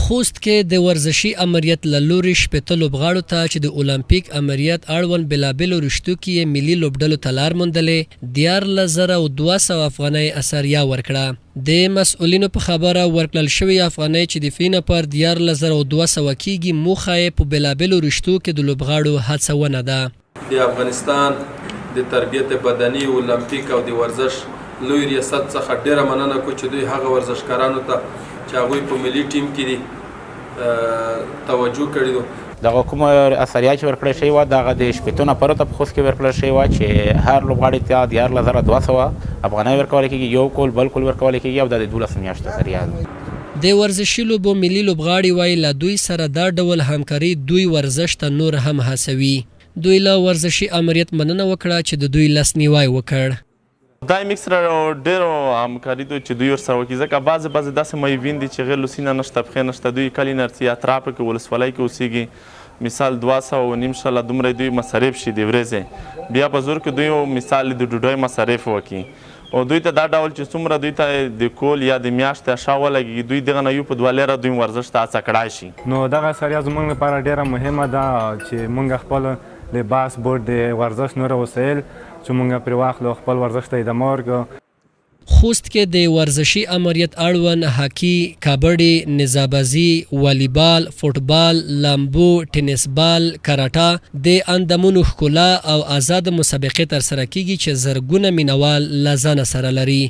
خوست کې د ورزشي امریت له لوري شپېته لوبغاړو ته چې د اولمپیک امریت اړوند بېلابېلو رشتو کې یې ملي لوبډلو ته لار موندلې 14,200 افغانۍ اثریا ورکړه. د مسؤلینو په خبره ورکړل شوې افغانۍ چې د فی نفر 14,200 کېږي موخه یې په بېلابېلو رشتو کې د لوبغاړو هڅونه ده. د افغانستان د تربیت بدني اولمپیک او د ورزش لوی ریاست څخه ډیره مننه کوم چې دوی هغه ورزشکارانو ته چې هغوی په ملي ټیم کې دي توجه کړې ده. دغه کومه اثریا چې ورکړل شوې وه دغه د شپېتو نفرو ته په خوست کې ورکړل شوې وه چې هر لوبغاړي ته 14,200 افغانۍ ورکول کېږي، یو کول بل کول ورکول کېږي او دا د 12 میاشتو اثریا ده. د ورزشي لوبو ملي لوبغاړي وایي له دوی سره دا ډول همکاري دوی ورزش ته نور هم هڅوي. دوی له ورزشي امریت مننه وکړه چې د دوی لاسنیوی وکړ. دا یې موږ سره ډېرو همکاري ده چې دوی ورسره وکړي ځکه بعضې داسې میوین دي چې غیر له سینه نشته پښې نشته، دوی کلي نرسي اطرافو کې ولسوالۍ کې اوسېږي، مثال 200 دومره دوی مصارف شي د ورځې، بیا په زور کې دوی مثال د ډوډۍ مصارف وکړي او دوی ته دا ډول چې څومره دوی ته د کول یا د میاشتې شا ولګي دوی دغه نه یو په 2 لیره دوی ورزش ته هڅه کړای شي. نو دغه اثریا زموږ لپاره ډېره مهمه ده چې موږ خپل لباس بوټ د ورزش نور وسایل چې موږ پرې واخلو خپل ورزش ته ادامه ورکړو. خوست کې د ورزشي امریت اړوند هاکي، کبډي، نظابازي، والیبال، فوټبال، لامبو، ټینس بال، کراټه د اندامونو ښکلا او آزاد مسابقې ترسره کیږي چې زرګونه مینوال له ځانه سره لري.